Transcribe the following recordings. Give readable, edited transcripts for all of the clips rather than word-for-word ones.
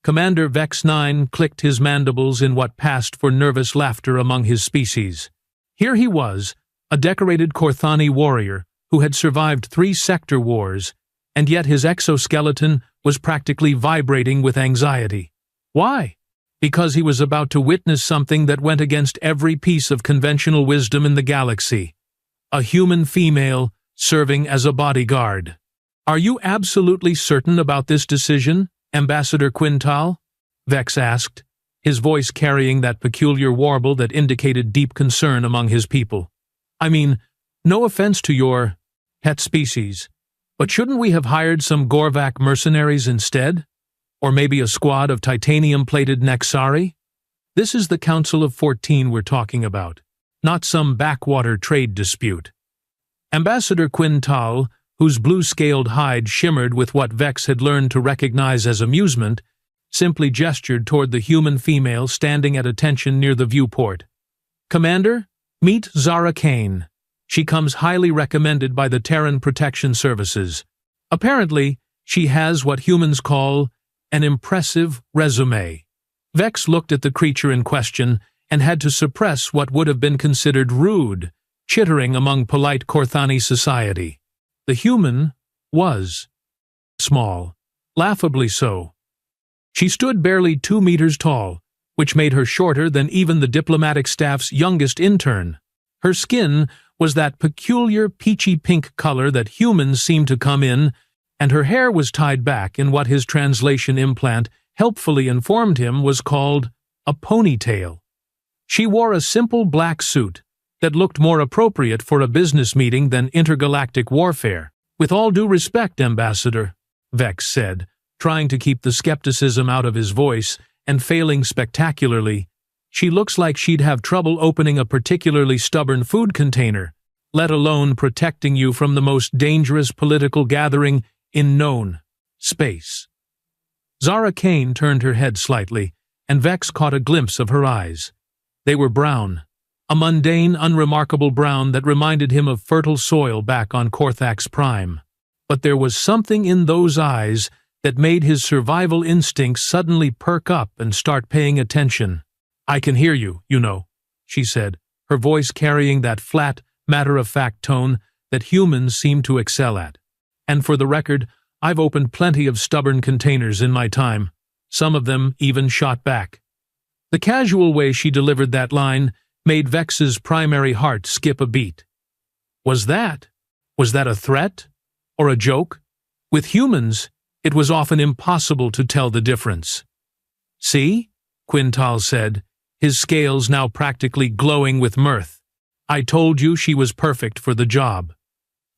Commander Vex 9 clicked his mandibles in what passed for nervous laughter among his species. Here he was, a decorated Korthani warrior who had survived 3 sector wars, and yet his exoskeleton was practically vibrating with anxiety. Why? Because he was about to witness something that went against every piece of conventional wisdom in the galaxy. A human female serving as a bodyguard. "Are you absolutely certain about this decision, Ambassador Quintal?" Vex asked, his voice carrying that peculiar warble that indicated deep concern among his people. "I mean, no offense to your pet species, but shouldn't we have hired some Gorvak mercenaries instead? Or maybe a squad of titanium-plated Nexari? This is the Council of 14 we're talking about, not some backwater trade dispute." Ambassador Quintal, whose blue-scaled hide shimmered with what Vex had learned to recognize as amusement, simply gestured toward the human female standing at attention near the viewport. "Commander, meet Zara Kane. She comes highly recommended by the Terran Protection Services. Apparently, she has what humans call an impressive resume." Vex looked at the creature in question and had to suppress what would have been considered rude, chittering among polite Korthani society. The human was small, laughably so. She stood barely 2 meters tall, which made her shorter than even the diplomatic staff's youngest intern. Her skin was that peculiar peachy pink color that humans seem to come in, and her hair was tied back in what his translation implant helpfully informed him was called a ponytail. She wore a simple black suit that looked more appropriate for a business meeting than intergalactic warfare. "With all due respect, Ambassador," Vex said, trying to keep the skepticism out of his voice and failing spectacularly, "she looks like she'd have trouble opening a particularly stubborn food container, let alone protecting you from the most dangerous political gathering in known space." Zara Kane turned her head slightly, and Vex caught a glimpse of her eyes. They were brown, a mundane, unremarkable brown that reminded him of fertile soil back on Korthak's prime. But there was something in those eyes that made his survival instincts suddenly perk up and start paying attention. "I can hear you, you know," she said, her voice carrying that flat, matter-of-fact tone that humans seem to excel at. "And for the record, I've opened plenty of stubborn containers in my time, some of them even shot back." The casual way she delivered that line made Vex's primary heart skip a beat. Was that a threat? Or a joke? With humans, it was often impossible to tell the difference. "See?" Quintal said, his scales now practically glowing with mirth. "I told you she was perfect for the job."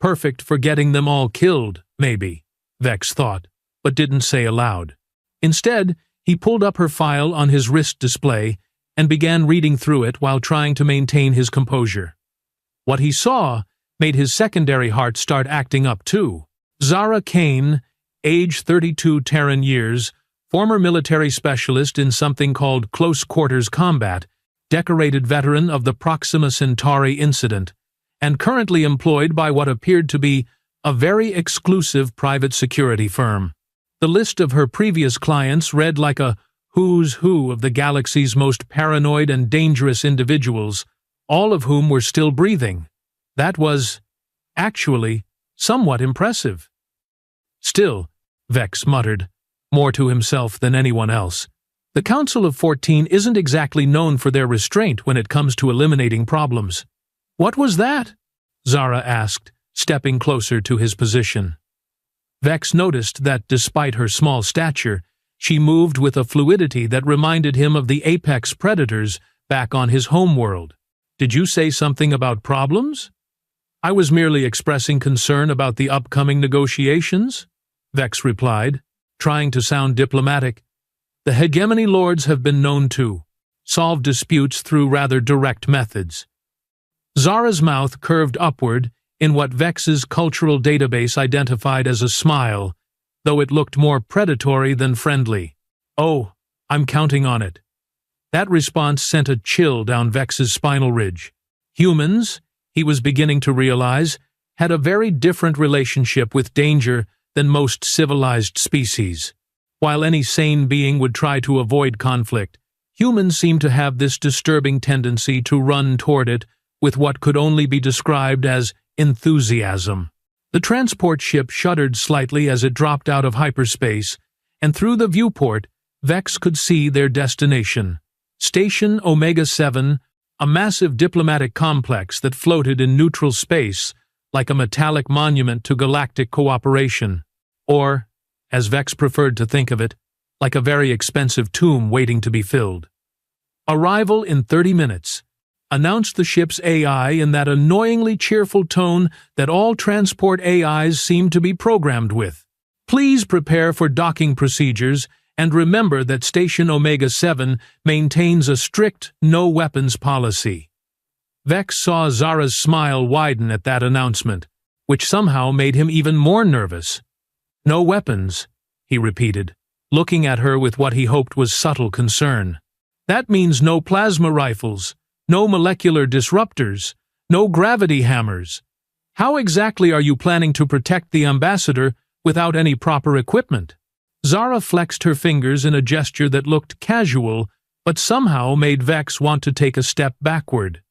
Perfect for getting them all killed, maybe, Vex thought, but didn't say aloud. Instead, he pulled up her file on his wrist display and began reading through it while trying to maintain his composure. What he saw made his secondary heart start acting up too. Zara Kane, age 32 Terran years, former military specialist in something called close quarters combat, decorated veteran of the Proxima Centauri incident, and currently employed by what appeared to be a very exclusive private security firm. The list of her previous clients read like a who's who of the galaxy's most paranoid and dangerous individuals, all of whom were still breathing. That was, actually, somewhat impressive. "Still," Vex muttered, more to himself than anyone else, "the Council of 14 isn't exactly known for their restraint when it comes to eliminating problems." "What was that?" Zara asked, stepping closer to his position. Vex noticed that despite her small stature, she moved with a fluidity that reminded him of the apex predators back on his homeworld. "Did you say something about problems?" "I was merely expressing concern about the upcoming negotiations," Vex replied, trying to sound diplomatic. "The hegemony lords have been known to solve disputes through rather direct methods." Zara's mouth curved upward in what Vex's cultural database identified as a smile, though it looked more predatory than friendly. "Oh, I'm counting on it." That response sent a chill down Vex's spinal ridge. Humans, he was beginning to realize, had a very different relationship with danger than most civilized species. While any sane being would try to avoid conflict, humans seem to have this disturbing tendency to run toward it with what could only be described as enthusiasm. The transport ship shuddered slightly as it dropped out of hyperspace, and through the viewport, Vex could see their destination. Station Omega-7, a massive diplomatic complex that floated in neutral space like a metallic monument to galactic cooperation. Or, as Vex preferred to think of it, like a very expensive tomb waiting to be filled. "Arrival in 30 minutes, announced the ship's AI in that annoyingly cheerful tone that all transport AIs seem to be programmed with. "Please prepare for docking procedures and remember that Station Omega-7 maintains a strict no-weapons policy." Vex saw Zara's smile widen at that announcement, which somehow made him even more nervous. "No weapons," he repeated, looking at her with what he hoped was subtle concern. "That means no plasma rifles, no molecular disruptors, no gravity hammers. How exactly are you planning to protect the ambassador without any proper equipment?" Zara flexed her fingers in a gesture that looked casual, but somehow made Vex want to take a step backward.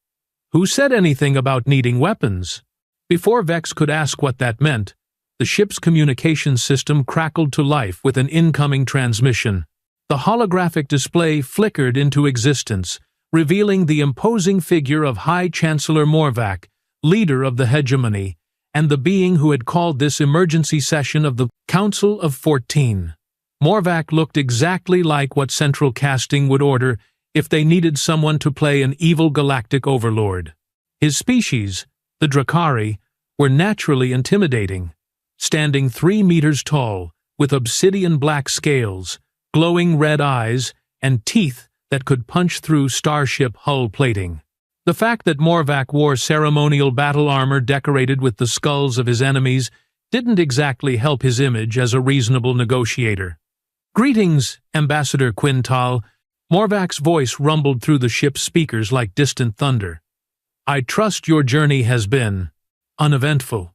Who said anything about needing weapons? Before Vex could ask what that meant, the ship's communications system crackled to life with an incoming transmission. The holographic display flickered into existence, revealing the imposing figure of High Chancellor Morvac, leader of the hegemony, and the being who had called this emergency session of the Council of 14. Morvac looked exactly like what Central Casting would order if they needed someone to play an evil galactic overlord. His species, the Drakari, were naturally intimidating, standing 3 meters tall, with obsidian-black scales, glowing red eyes, and teeth that could punch through starship hull plating. The fact that Morvac wore ceremonial battle armor decorated with the skulls of his enemies didn't exactly help his image as a reasonable negotiator. "Greetings, Ambassador Quintal." Morvac's voice rumbled through the ship's speakers like distant thunder. "I trust your journey has been uneventful."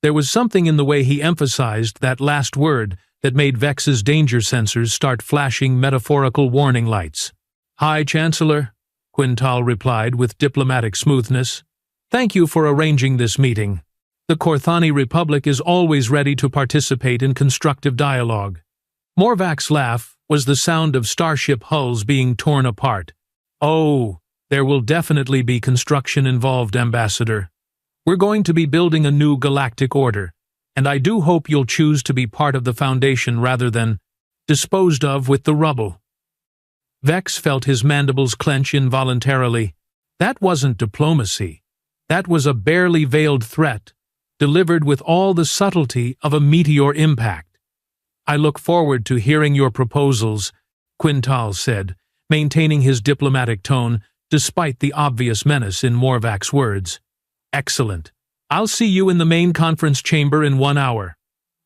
There was something in the way he emphasized that last word that made Vex's danger sensors start flashing metaphorical warning lights. "High Chancellor," Quintal replied with diplomatic smoothness. "Thank you for arranging this meeting. The Corthani Republic is always ready to participate in constructive dialogue." Morvac's laugh was the sound of starship hulls being torn apart. "Oh, there will definitely be construction involved, Ambassador. We're going to be building a new galactic order, and I do hope you'll choose to be part of the Foundation rather than disposed of with the rubble." Vex felt his mandibles clench involuntarily. That wasn't diplomacy. That was a barely veiled threat, delivered with all the subtlety of a meteor impact. "I look forward to hearing your proposals," Quintal said, maintaining his diplomatic tone despite the obvious menace in Morvac's words. "Excellent. I'll see you in the main conference chamber in 1 hour."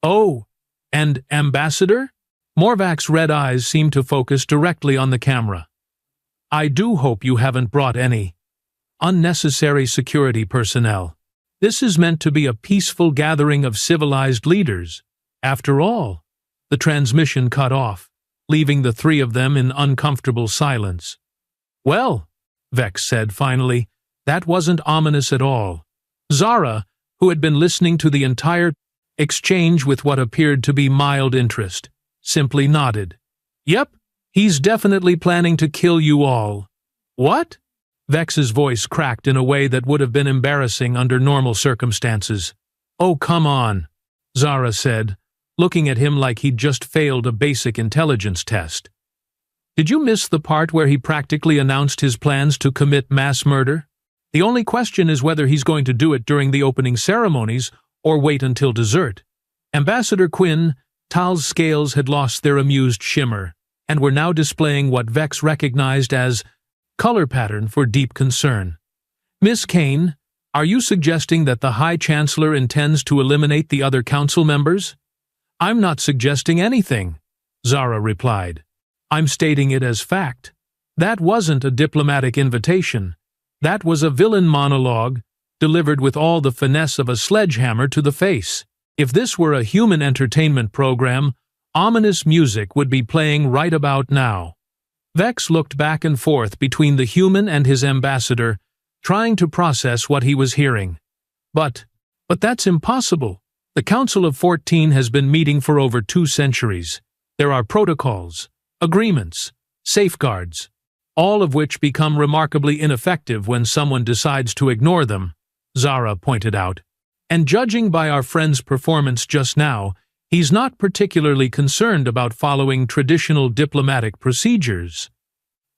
"Oh, and Ambassador?" Morvac's red eyes seemed to focus directly on the camera. "I do hope you haven't brought any unnecessary security personnel. This is meant to be a peaceful gathering of civilized leaders. After all." The transmission cut off, leaving the 3 of them in uncomfortable silence. "Well," Vex said finally, "that wasn't ominous at all." Zara, who had been listening to the entire exchange with what appeared to be mild interest, simply nodded. "Yep, he's definitely planning to kill you all." "What?" Vex's voice cracked in a way that would have been embarrassing under normal circumstances. "Oh, come on," Zara said, looking at him like he'd just failed a basic intelligence test. "Did you miss the part where he practically announced his plans to commit mass murder? The only question is whether he's going to do it during the opening ceremonies or wait until dessert." Ambassador Quintal's scales had lost their amused shimmer, and were now displaying what Vex recognized as color pattern for deep concern. "Miss Kane, are you suggesting that the High Chancellor intends to eliminate the other council members?" "I'm not suggesting anything," Zara replied. "I'm stating it as fact. That wasn't a diplomatic invitation. That was a villain monologue, delivered with all the finesse of a sledgehammer to the face. If this were a human entertainment program, Ominous music would be playing right about now. Vex looked back and forth between the human and his ambassador, trying to process what he was hearing. But that's impossible. The Council of 14 has been meeting for over 2 centuries. There are protocols, agreements, safeguards, all of which become remarkably ineffective when someone decides to ignore them, Zara pointed out. And judging by our friend's performance just now, he's not particularly concerned about following traditional diplomatic procedures.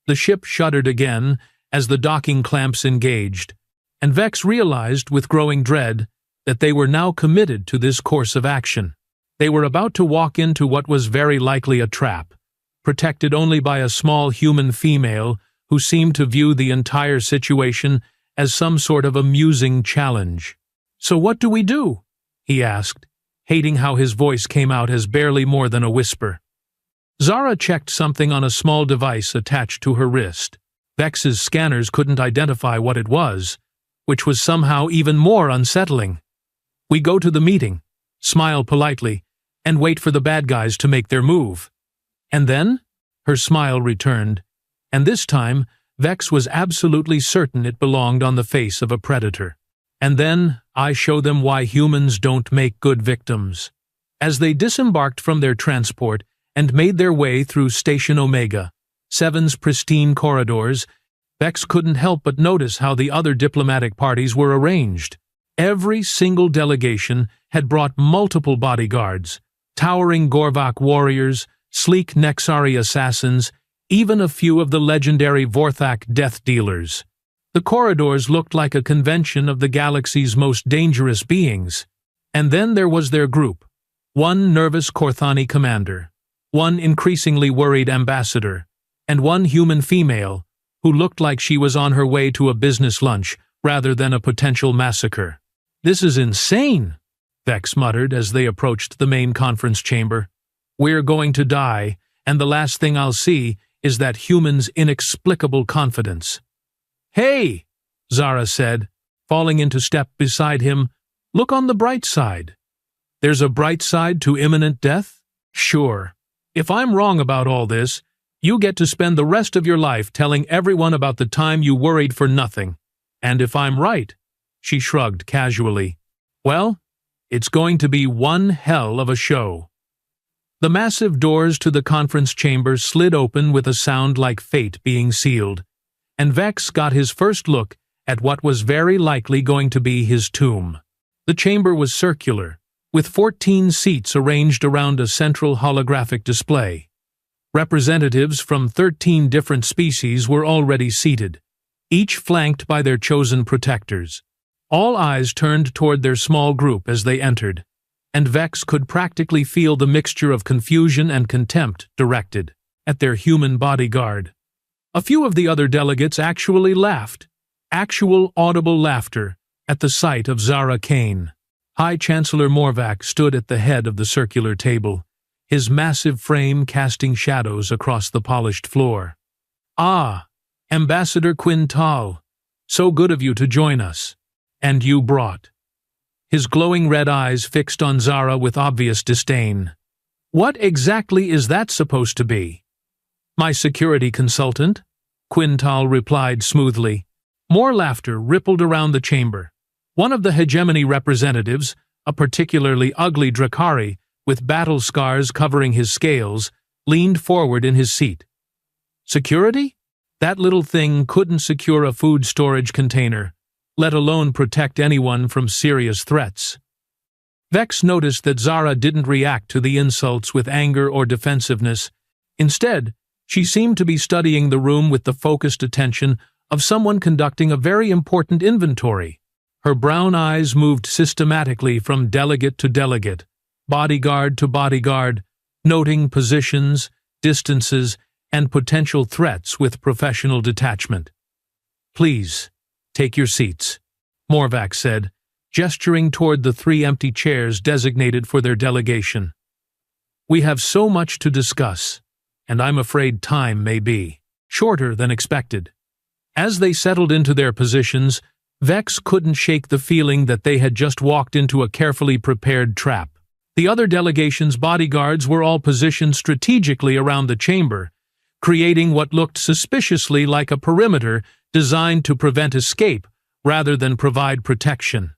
The ship shuddered again as the docking clamps engaged, and Vex realized with growing dread that they were now committed to this course of action. They were about to walk into what was very likely a trap, protected only by a small human female who seemed to view the entire situation as some sort of amusing challenge. "So what do we do?" he asked, hating how his voice came out as barely more than a whisper. Zara checked something on a small device attached to her wrist. Vex's scanners couldn't identify what it was, which was somehow even more unsettling. "We go to the meeting, smile politely, and wait for the bad guys to make their move. And then?" Her smile returned, and this time Vex was absolutely certain it belonged on the face of a predator. "And then I show them why humans don't make good victims." As they disembarked from their transport and made their way through Station Omega, 7's pristine corridors, Vex couldn't help but notice how the other diplomatic parties were arranged. Every single delegation had brought multiple bodyguards, towering Gorvak warriors, sleek Nexari assassins, even a few of the legendary Vorthak death dealers. The corridors looked like a convention of the galaxy's most dangerous beings. And then there was their group. One nervous Korthani commander, one increasingly worried ambassador, and one human female who looked like she was on her way to a business lunch rather than a potential massacre. "This is insane," Vex muttered as they approached the main conference chamber. "We're going to die, and the last thing I'll see is that human's inexplicable confidence." "Hey," Zara said, falling into step beside him, "look on the bright side." "There's a bright side to imminent death?" "Sure. If I'm wrong about all this, you get to spend the rest of your life telling everyone about the time you worried for nothing. And if I'm right," she shrugged casually, "well, it's going to be one hell of a show." The massive doors to the conference chamber slid open with a sound like fate being sealed, and Vex got his first look at what was very likely going to be his tomb. The chamber was circular, with 14 seats arranged around a central holographic display. Representatives from 13 different species were already seated, each flanked by their chosen protectors. All eyes turned toward their small group as they entered, and Vex could practically feel the mixture of confusion and contempt directed at their human bodyguard. A few of the other delegates actually laughed, actual audible laughter, at the sight of Zara Kane. High Chancellor Morvac stood at the head of the circular table, his massive frame casting shadows across the polished floor. "Ah, Ambassador Quintal, so good of you to join us. And you brought." His glowing red eyes fixed on Zara with obvious disdain. "What exactly is that supposed to be?" "My security consultant," Quintal replied smoothly. More laughter rippled around the chamber. One of the hegemony representatives, a particularly ugly Drakari with battle scars covering his scales, leaned forward in his seat. "Security? That little thing couldn't secure a food storage container, let alone protect anyone from serious threats." Vex noticed that Zara didn't react to the insults with anger or defensiveness. Instead, she seemed to be studying the room with the focused attention of someone conducting a very important inventory. Her brown eyes moved systematically from delegate to delegate, bodyguard to bodyguard, noting positions, distances, and potential threats with professional detachment. "Please, take your seats," Morvac said, gesturing toward the 3 empty chairs designated for their delegation. "We have so much to discuss, and I'm afraid time may be shorter than expected." As they settled into their positions, Vex couldn't shake the feeling that they had just walked into a carefully prepared trap. The other delegation's bodyguards were all positioned strategically around the chamber, creating what looked suspiciously like a perimeter designed to prevent escape rather than provide protection.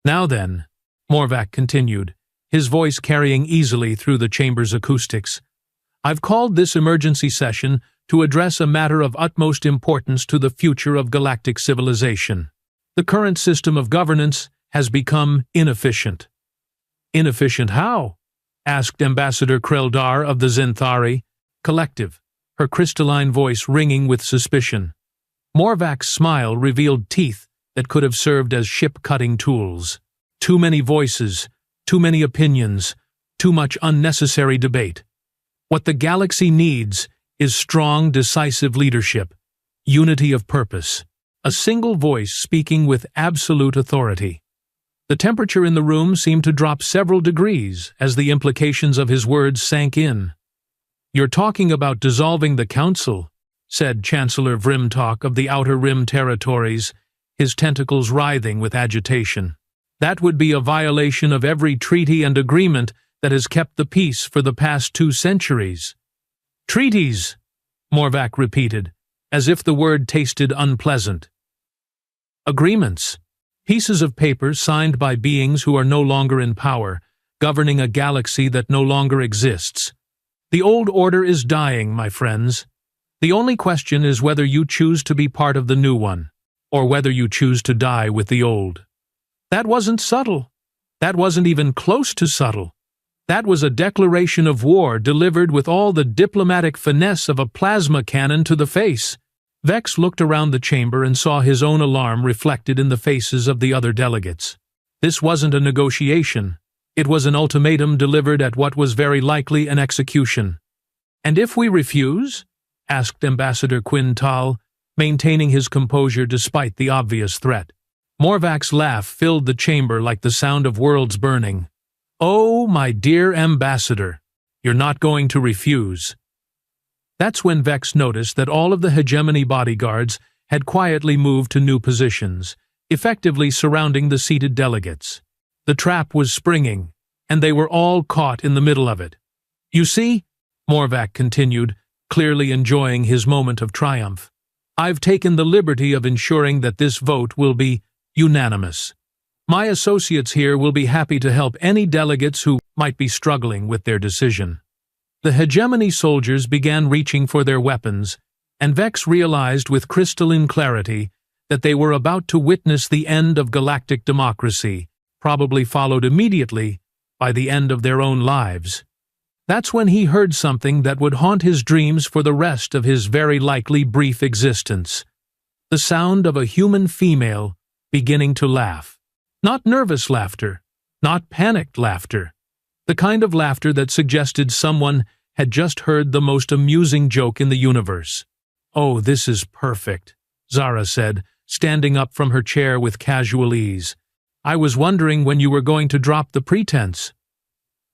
"Now then," Morvac continued, his voice carrying easily through the chamber's acoustics, "I've called this emergency session to address a matter of utmost importance to the future of galactic civilization. The current system of governance has become inefficient." "Inefficient how?" asked Ambassador Kreldar of the Zinthari Collective, her crystalline voice ringing with suspicion. Morvac's smile revealed teeth that could have served as ship-cutting tools. Too many voices, too many opinions, too much unnecessary debate. What the galaxy needs is strong, decisive leadership, unity of purpose, a single voice speaking with absolute authority. The temperature in the room seemed to drop several degrees as the implications of his words sank in. "You're talking about dissolving the council," said Chancellor Vrimtalk of the Outer Rim territories, his tentacles writhing with agitation. "That would be a violation of every treaty and agreement that has kept the peace for the past 2 centuries. "Treaties," Morvac repeated, as if the word tasted unpleasant. "Agreements. Pieces of paper signed by beings who are no longer in power, governing a galaxy that no longer exists. The old order is dying, my friends. The only question is whether you choose to be part of the new one, or whether you choose to die with the old." That wasn't subtle. That wasn't even close to subtle. That was a declaration of war delivered with all the diplomatic finesse of a plasma cannon to the face. Vex looked around the chamber and saw his own alarm reflected in the faces of the other delegates. This wasn't a negotiation. It was an ultimatum delivered at what was very likely an execution. "And if we refuse?" asked Ambassador Quintal, maintaining his composure despite the obvious threat. Morvac's laugh filled the chamber like the sound of worlds burning. "Oh, my dear Ambassador, you're not going to refuse." That's when Vex noticed that all of the hegemony bodyguards had quietly moved to new positions, effectively surrounding the seated delegates. The trap was springing, and they were all caught in the middle of it. "You see," Morvac continued, clearly enjoying his moment of triumph, "I've taken the liberty of ensuring that this vote will be unanimous. My associates here will be happy to help any delegates who might be struggling with their decision." The hegemony soldiers began reaching for their weapons, and Vex realized with crystalline clarity that they were about to witness the end of galactic democracy, probably followed immediately by the end of their own lives. That's when he heard something that would haunt his dreams for the rest of his very likely brief existence. The sound of a human female beginning to laugh. Not nervous laughter, not panicked laughter. The kind of laughter that suggested someone had just heard the most amusing joke in the universe. "Oh, this is perfect," Zara said, standing up from her chair with casual ease. "I was wondering when you were going to drop the pretense."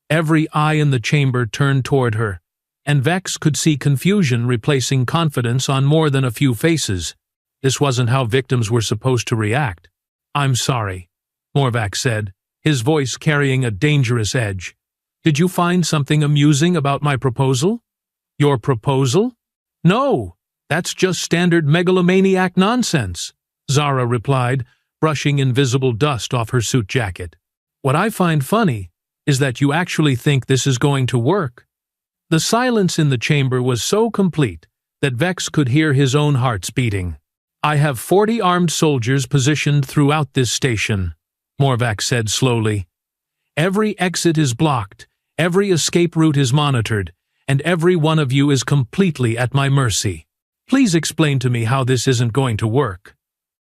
Every eye in the chamber turned toward her, and Vex could see confusion replacing confidence on more than a few faces. This wasn't how victims were supposed to react. "I'm sorry," Morvac said, his voice carrying a dangerous edge. "Did you find something amusing about my proposal?" "Your proposal?" "No, that's just standard megalomaniac nonsense," Zara replied, brushing invisible dust off her suit jacket. "What I find funny is that you actually think this is going to work." The silence in the chamber was so complete that Vex could hear his own hearts beating. "I have 40 armed soldiers positioned throughout this station," Morvac said slowly. "Every exit is blocked, every escape route is monitored, and every one of you is completely at my mercy. Please explain to me how this isn't going to work."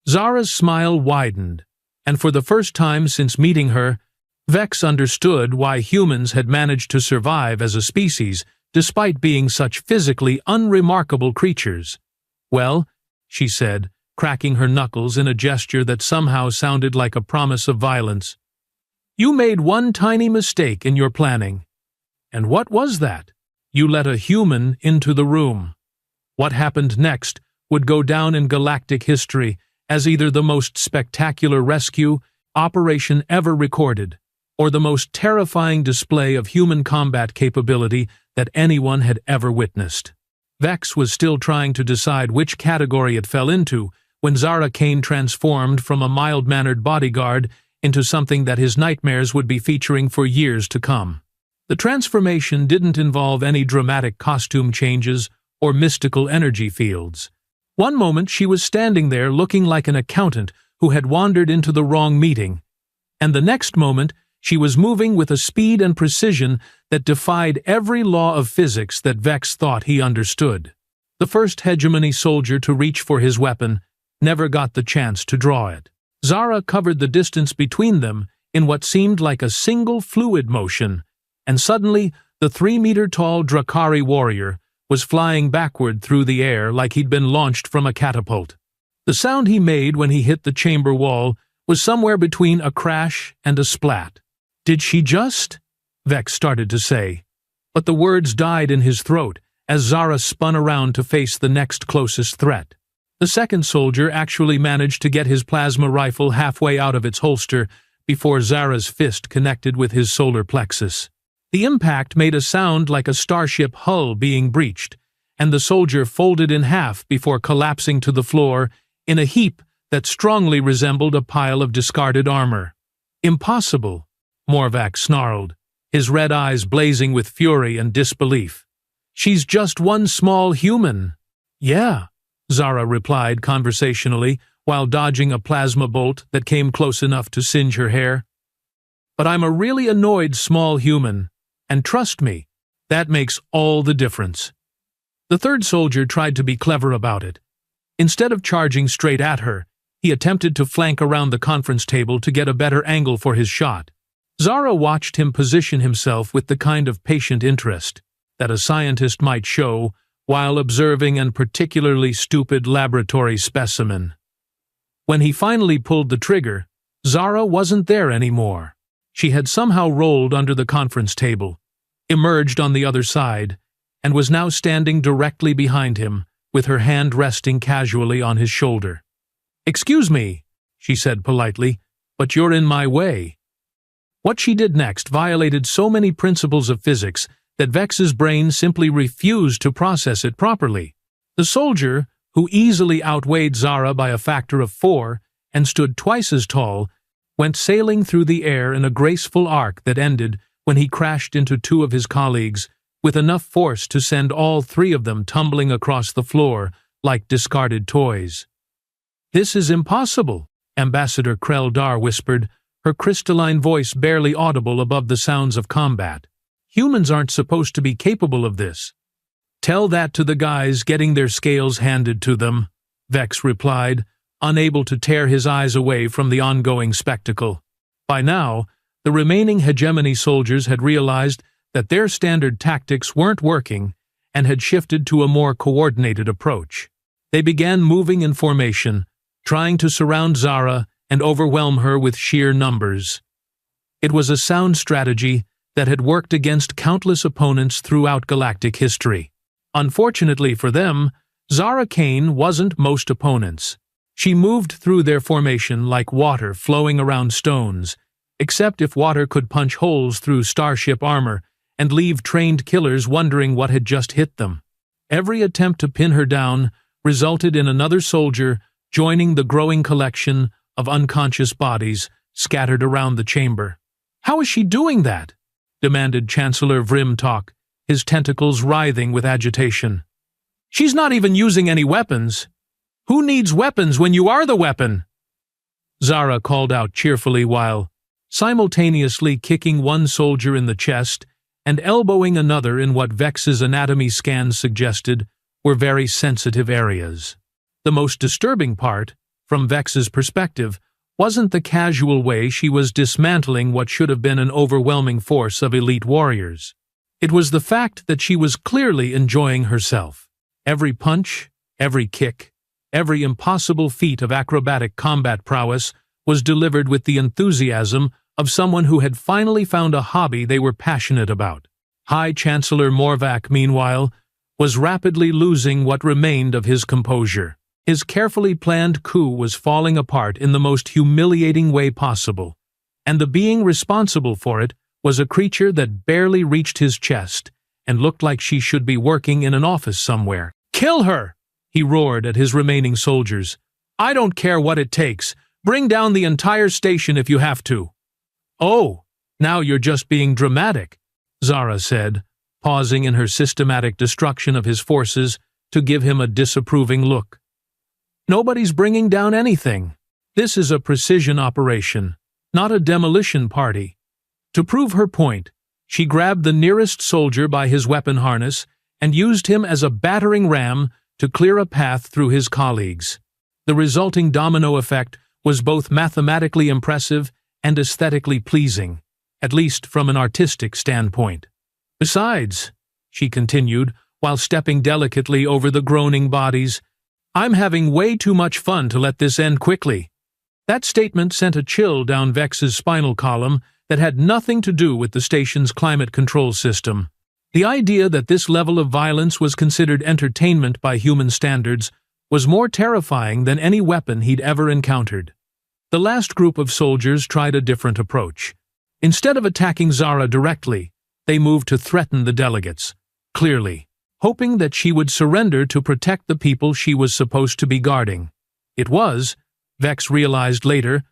Zara's smile widened, and for the first time since meeting her, Vex understood why humans had managed to survive as a species despite being such physically unremarkable creatures. "Well," she said, cracking her knuckles in a gesture that somehow sounded like a promise of violence, "you made one tiny mistake in your planning." "And what was that?" "You let a human into the room." What happened next would go down in galactic history as either the most spectacular rescue operation ever recorded, or the most terrifying display of human combat capability that anyone had ever witnessed. Vex was still trying to decide which category it fell into when Zara Kane transformed from a mild-mannered bodyguard into something that his nightmares would be featuring for years to come. The transformation didn't involve any dramatic costume changes or mystical energy fields. One moment she was standing there looking like an accountant who had wandered into the wrong meeting, and the next moment she was moving with a speed and precision that defied every law of physics that Vex thought he understood. The first hegemony soldier to reach for his weapon never got the chance to draw it. Zara covered the distance between them in what seemed like a single fluid motion, and suddenly the 3-meter-tall Drakari warrior was flying backward through the air like he'd been launched from a catapult. The sound he made when he hit the chamber wall was somewhere between a crash and a splat. "Did she just?" Vex started to say, but the words died in his throat as Zara spun around to face the next closest threat. The second soldier actually managed to get his plasma rifle halfway out of its holster before Zara's fist connected with his solar plexus. The impact made a sound like a starship hull being breached, and the soldier folded in half before collapsing to the floor in a heap that strongly resembled a pile of discarded armor. "Impossible," Morvac snarled, his red eyes blazing with fury and disbelief. "She's just one small human." "Yeah," Zara replied conversationally while dodging a plasma bolt that came close enough to singe her hair. "But I'm a really annoyed small human, and trust me, that makes all the difference." The third soldier tried to be clever about it. Instead of charging straight at her, he attempted to flank around the conference table to get a better angle for his shot. Zara watched him position himself with the kind of patient interest that a scientist might show while observing a particularly stupid laboratory specimen. When he finally pulled the trigger, Zara wasn't there anymore. She had somehow rolled under the conference table, emerged on the other side, and was now standing directly behind him, with her hand resting casually on his shoulder. "Excuse me," she said politely, "but you're in my way." What she did next violated so many principles of physics that Vex's brain simply refused to process it properly. The soldier, who easily outweighed Zara by a factor of 4 and stood twice as tall, went sailing through the air in a graceful arc that ended when he crashed into 2 of his colleagues, with enough force to send all 3 of them tumbling across the floor like discarded toys. "This is impossible," Ambassador Krell Dar whispered, her crystalline voice barely audible above the sounds of combat. "Humans aren't supposed to be capable of this." "Tell that to the guys getting their scales handed to them," Vex replied, unable to tear his eyes away from the ongoing spectacle. By now, the remaining hegemony soldiers had realized that their standard tactics weren't working and had shifted to a more coordinated approach. They began moving in formation, trying to surround Zara and overwhelm her with sheer numbers. It was a sound strategy that had worked against countless opponents throughout galactic history. Unfortunately for them, Zara Kane wasn't most opponents. She moved through their formation like water flowing around stones, except if water could punch holes through starship armor and leave trained killers wondering what had just hit them. Every attempt to pin her down resulted in another soldier joining the growing collection of unconscious bodies scattered around the chamber. "How is she doing that?" demanded Chancellor Vrimtalk, his tentacles writhing with agitation. "She's not even using any weapons. Who needs weapons when you are the weapon?" Zara called out cheerfully while simultaneously kicking one soldier in the chest and elbowing another in what Vex's anatomy scans suggested were very sensitive areas. The most disturbing part, from Vex's perspective, wasn't the casual way she was dismantling what should have been an overwhelming force of elite warriors. It was the fact that she was clearly enjoying herself. Every punch, every kick, every impossible feat of acrobatic combat prowess was delivered with the enthusiasm of someone who had finally found a hobby they were passionate about. High Chancellor Morvac, meanwhile, was rapidly losing what remained of his composure. His carefully planned coup was falling apart in the most humiliating way possible, and the being responsible for it was a creature that barely reached his chest and looked like she should be working in an office somewhere. "Kill her!" he roared at his remaining soldiers. "I don't care what it takes. Bring down the entire station if you have to." "Oh, now you're just being dramatic," Zara said, pausing in her systematic destruction of his forces to give him a disapproving look. "Nobody's bringing down anything. This is a precision operation, not a demolition party." To prove her point, she grabbed the nearest soldier by his weapon harness and used him as a battering ram to clear a path through his colleagues. The resulting domino effect was both mathematically impressive and aesthetically pleasing, at least from an artistic standpoint. "Besides," she continued, while stepping delicately over the groaning bodies, "I'm having way too much fun to let this end quickly." That statement sent a chill down Vex's spinal column that had nothing to do with the station's climate control system. The idea that this level of violence was considered entertainment by human standards was more terrifying than any weapon he'd ever encountered. The last group of soldiers tried a different approach. Instead of attacking Zara directly, they moved to threaten the delegates, clearly, hoping that she would surrender to protect the people she was supposed to be guarding. It was, Vex realized later,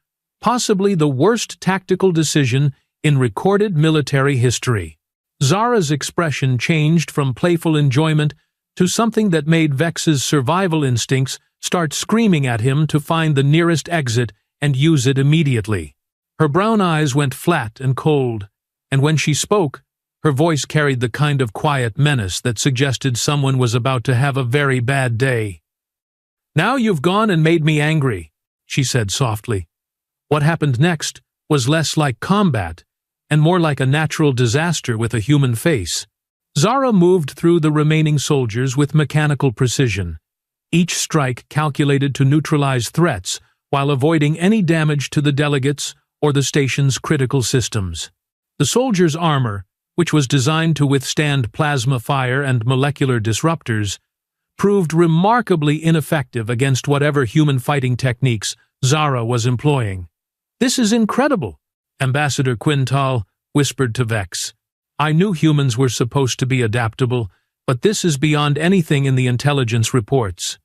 possibly the worst tactical decision in recorded military history. Zara's expression changed from playful enjoyment to something that made Vex's survival instincts start screaming at him to find the nearest exit and use it immediately. Her brown eyes went flat and cold, and when she spoke, her voice carried the kind of quiet menace that suggested someone was about to have a very bad day. "Now you've gone and made me angry," she said softly. What happened next was less like combat and more like a natural disaster with a human face. Zara moved through the remaining soldiers with mechanical precision, each strike calculated to neutralize threats while avoiding any damage to the delegates or the station's critical systems. The soldiers' armor, which was designed to withstand plasma fire and molecular disruptors, proved remarkably ineffective against whatever human fighting techniques Zara was employing. "This is incredible," Ambassador Quintal whispered to Vex. "I knew humans were supposed to be adaptable, but this is beyond anything in the intelligence reports."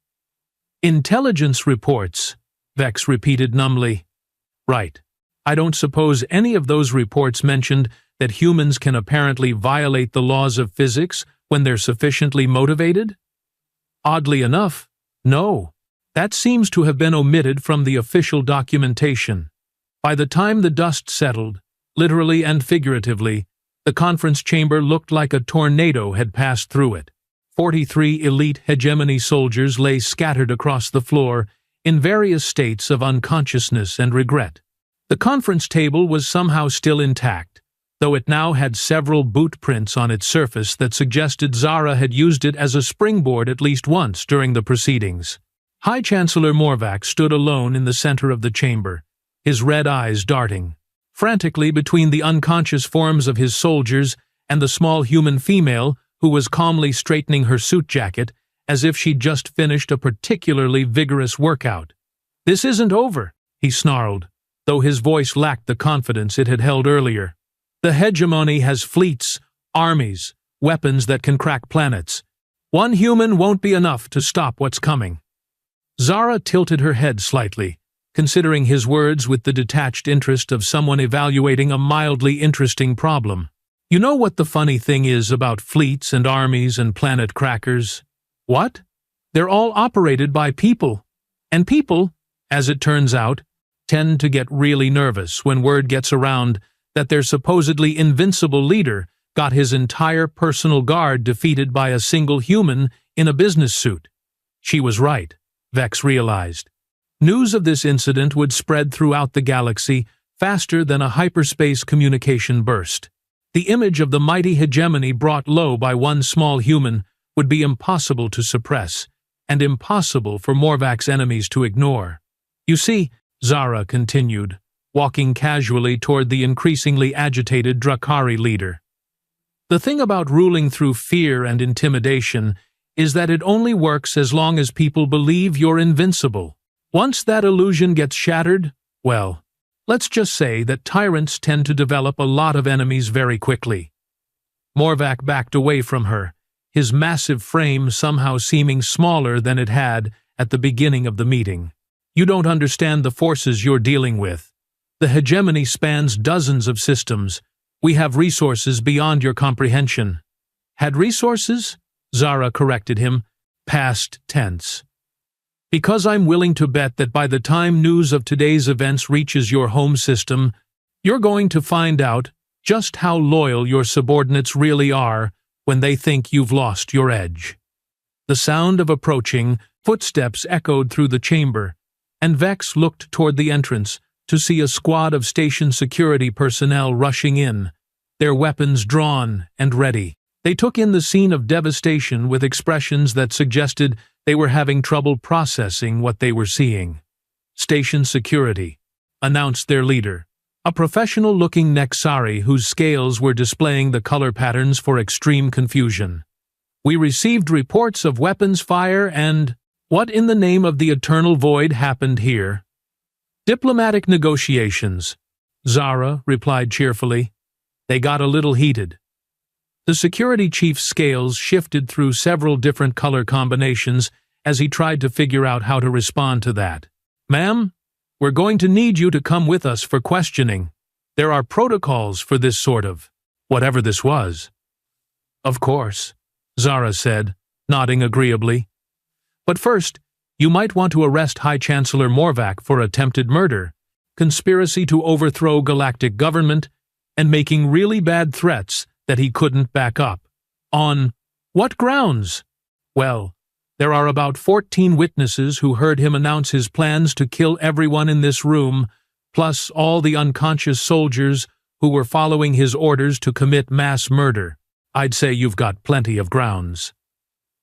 "Intelligence reports," Vex repeated numbly. "Right. I don't suppose any of those reports mentioned that humans can apparently violate the laws of physics when they're sufficiently motivated?" "Oddly enough, no. That seems to have been omitted from the official documentation." By the time the dust settled, literally and figuratively, the conference chamber looked like a tornado had passed through it. 43 elite hegemony soldiers lay scattered across the floor in various states of unconsciousness and regret. The conference table was somehow still intact, though it now had several boot prints on its surface that suggested Zara had used it as a springboard at least once during the proceedings. High Chancellor Morvac stood alone in the center of the chamber, his red eyes darting frantically between the unconscious forms of his soldiers and the small human female who was calmly straightening her suit jacket as if she'd just finished a particularly vigorous workout. "This isn't over," he snarled, though his voice lacked the confidence it had held earlier. "The hegemony has fleets, armies, weapons that can crack planets. One human won't be enough to stop what's coming." Zara tilted her head slightly, considering his words with the detached interest of someone evaluating a mildly interesting problem. "You know what the funny thing is about fleets and armies and planet crackers?" "What?" "They're all operated by people. And people, as it turns out, tend to get really nervous when word gets around that their supposedly invincible leader got his entire personal guard defeated by a single human in a business suit." She was right, Vex realized. News of this incident would spread throughout the galaxy faster than a hyperspace communication burst. The image of the mighty hegemony brought low by one small human would be impossible to suppress, and impossible for Morvac's enemies to ignore. "You see," Zara continued, walking casually toward the increasingly agitated Drakari leader, "the thing about ruling through fear and intimidation is that it only works as long as people believe you're invincible. Once that illusion gets shattered, well, Let's just say that tyrants tend to develop a lot of enemies very quickly. Morvac backed away from her, his massive frame somehow seeming smaller than it had at the beginning of the meeting. You don't understand the forces you're dealing with. The hegemony spans dozens of systems. We have resources beyond your comprehension. Had resources? Zara corrected him, past tense. Because I'm willing to bet that by the time news of today's events reaches your home system, you're going to find out just how loyal your subordinates really are when they think you've lost your edge. The sound of approaching footsteps echoed through the chamber, and Vex looked toward the entrance to see a squad of station security personnel rushing in, their weapons drawn and ready. They took in the scene of devastation with expressions that suggested they were having trouble processing what they were seeing. Station security, announced their leader, a professional-looking Nexari whose scales were displaying the color patterns for extreme confusion. We received reports of weapons fire and… What in the name of the eternal void happened here? Diplomatic negotiations, Zara replied cheerfully. They got a little heated. The security chief's scales shifted through several different color combinations as he tried to figure out how to respond to that. Ma'am, we're going to need you to come with us for questioning. There are protocols for this sort of… whatever this was. Of course, Zara said, nodding agreeably. But first, you might want to arrest High Chancellor Morvac for attempted murder, conspiracy to overthrow Galactic government, and making really bad threats that he couldn't back up. On what grounds? Well, there are about 14 witnesses who heard him announce his plans to kill everyone in this room, plus all the unconscious soldiers who were following his orders to commit mass murder. I'd say you've got plenty of grounds.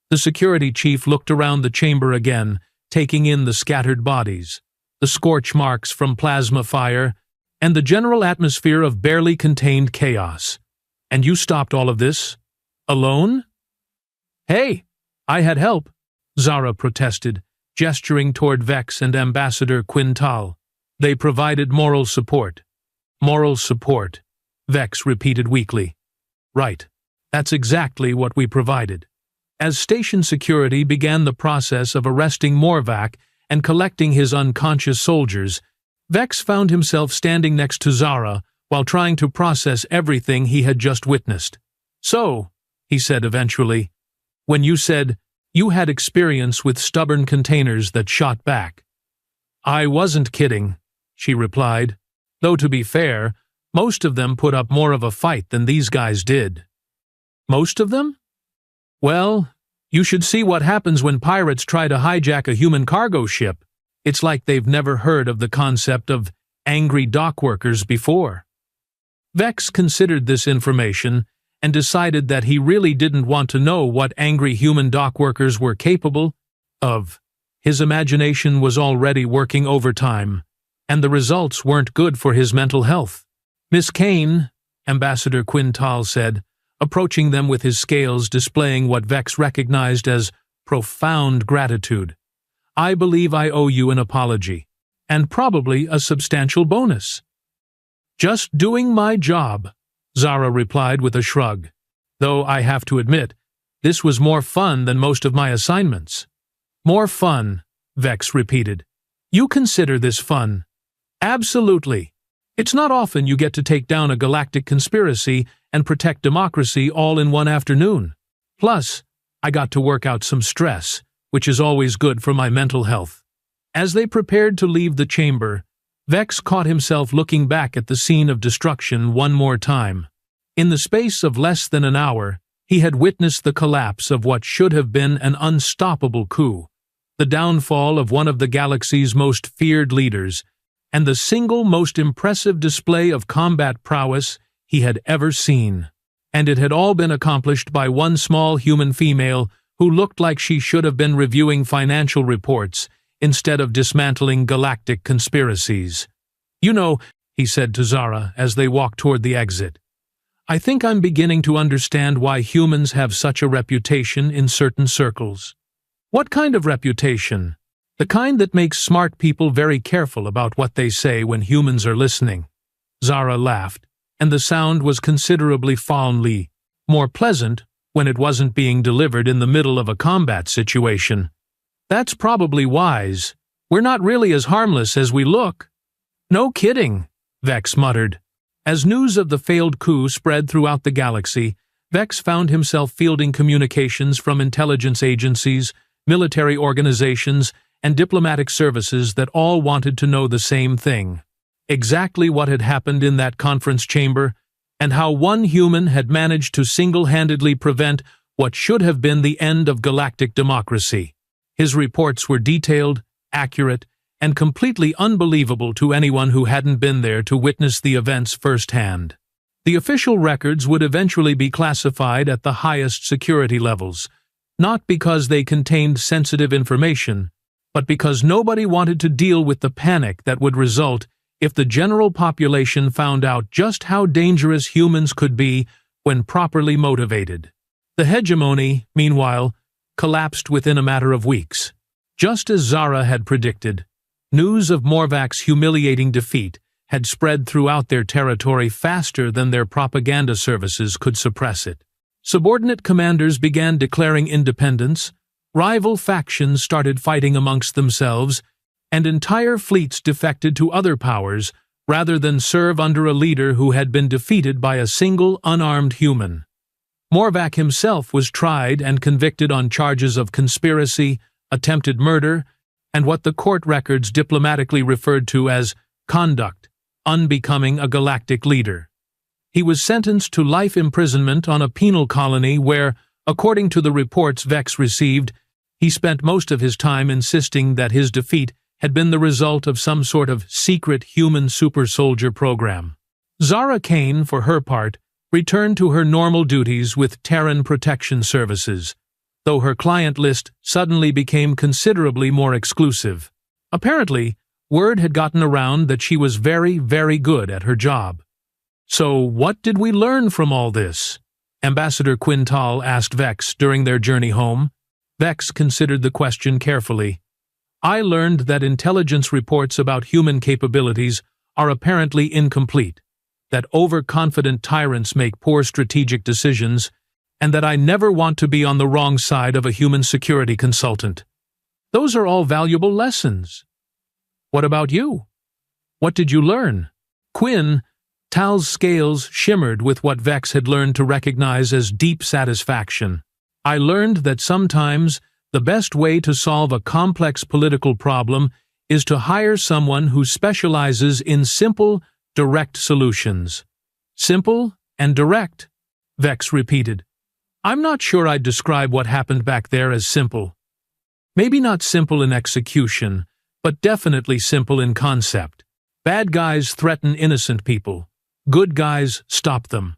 The security chief looked around the chamber again, taking in the scattered bodies, the scorch marks from plasma fire, and the general atmosphere of barely contained chaos. And you stopped all of this? Alone? Hey, I had help, Zara protested, gesturing toward Vex and Ambassador Quintal. They provided moral support. Moral support, Vex repeated weakly. Right, that's exactly what we provided. As station security began the process of arresting Morvac and collecting his unconscious soldiers, Vex found himself standing next to Zara while trying to process everything he had just witnessed. So, he said eventually, when you said you had experience with stubborn containers that shot back. I wasn't kidding, she replied, though to be fair, most of them put up more of a fight than these guys did. Most of them? Well, you should see what happens when pirates try to hijack a human cargo ship. It's like they've never heard of the concept of angry dock workers before. Vex considered this information and decided that he really didn't want to know what angry human dock workers were capable of. His imagination was already working overtime, and the results weren't good for his mental health. Miss Kane, Ambassador Quintal said, approaching them with his scales displaying what Vex recognized as profound gratitude. I believe I owe you an apology, and probably a substantial bonus. Just doing my job, Zara replied with a shrug, though I have to admit, this was more fun than most of my assignments. More fun, Vex repeated. You consider this fun? Absolutely. It's not often you get to take down a galactic conspiracy and protect democracy all in one afternoon. Plus, I got to work out some stress, which is always good for my mental health. As they prepared to leave the chamber, Vex caught himself looking back at the scene of destruction one more time. In the space of less than an hour, he had witnessed the collapse of what should have been an unstoppable coup, the downfall of one of the galaxy's most feared leaders, and the single most impressive display of combat prowess he had ever seen. And it had all been accomplished by one small human female who looked like she should have been reviewing financial reports instead of dismantling galactic conspiracies. You know, he said to Zara as they walked toward the exit, I think I'm beginning to understand why humans have such a reputation in certain circles. What kind of reputation? The kind that makes smart people very careful about what they say when humans are listening. Zara laughed, and the sound was considerably fondly more pleasant when it wasn't being delivered in the middle of a combat situation. That's probably wise. We're not really as harmless as we look. No kidding, Vex muttered. As news of the failed coup spread throughout the galaxy, Vex found himself fielding communications from intelligence agencies, military organizations, and diplomatic services that all wanted to know the same thing. Exactly what had happened in that conference chamber, and how one human had managed to single-handedly prevent what should have been the end of galactic democracy. His reports were detailed, accurate, and completely unbelievable to anyone who hadn't been there to witness the events firsthand. The official records would eventually be classified at the highest security levels, not because they contained sensitive information, but because nobody wanted to deal with the panic that would result if the general population found out just how dangerous humans could be when properly motivated. The hegemony, meanwhile, collapsed within a matter of weeks. Just as Zara had predicted, news of Morvac's humiliating defeat had spread throughout their territory faster than their propaganda services could suppress it. Subordinate commanders began declaring independence, rival factions started fighting amongst themselves, and entire fleets defected to other powers rather than serve under a leader who had been defeated by a single unarmed human. Morvac himself was tried and convicted on charges of conspiracy, attempted murder, and what the court records diplomatically referred to as conduct unbecoming a galactic leader. He was sentenced to life imprisonment on a penal colony where, according to the reports Vex received, he spent most of his time insisting that his defeat had been the result of some sort of secret human super-soldier program. Zara Kane, for her part, returned to her normal duties with Terran Protection Services, though her client list suddenly became considerably more exclusive. Apparently, word had gotten around that she was very, very good at her job. So what did we learn from all this? Ambassador Quintal asked Vex during their journey home. Vex considered the question carefully. I learned that intelligence reports about human capabilities are apparently incomplete, that overconfident tyrants make poor strategic decisions, and that I never want to be on the wrong side of a human security consultant. Those are all valuable lessons. What about you? What did you learn? Tal's scales shimmered with what Vex had learned to recognize as deep satisfaction. I learned that sometimes the best way to solve a complex political problem is to hire someone who specializes in simple, direct solutions. Simple and direct, Vex repeated. I'm not sure I'd describe what happened back there as simple. Maybe not simple in execution, but definitely simple in concept. Bad guys threaten innocent people. Good guys stop them.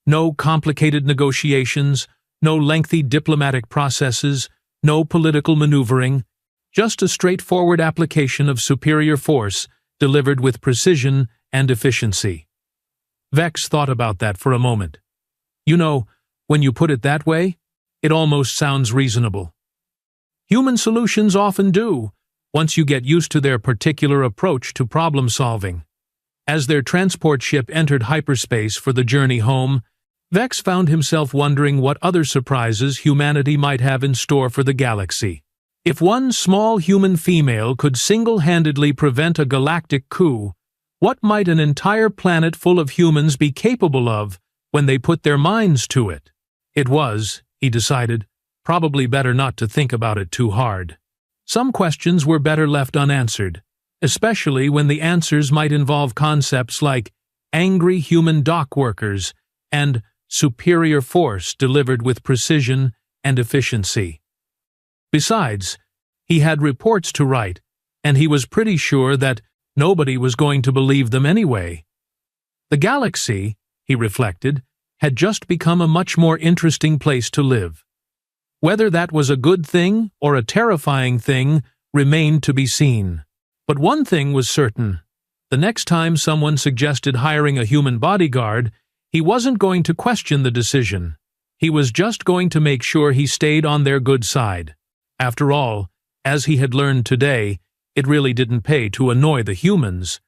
No complicated negotiations, no lengthy diplomatic processes, no political maneuvering, just a straightforward application of superior force delivered with precision and efficiency. Vex thought about that for a moment. You know, when you put it that way, it almost sounds reasonable. Human solutions often do, once you get used to their particular approach to problem solving. As their transport ship entered hyperspace for the journey home, Vex found himself wondering what other surprises humanity might have in store for the galaxy. If one small human female could single-handedly prevent a galactic coup, what might an entire planet full of humans be capable of when they put their minds to it? It was, he decided, probably better not to think about it too hard. Some questions were better left unanswered, especially when the answers might involve concepts like angry human dock workers and superior force delivered with precision and efficiency. Besides, he had reports to write, and he was pretty sure that nobody was going to believe them anyway. The galaxy, he reflected, had just become a much more interesting place to live. Whether that was a good thing or a terrifying thing remained to be seen. But one thing was certain. The next time someone suggested hiring a human bodyguard, he wasn't going to question the decision. He was just going to make sure he stayed on their good side. After all, As he had learned today, it really didn't pay to annoy the humans.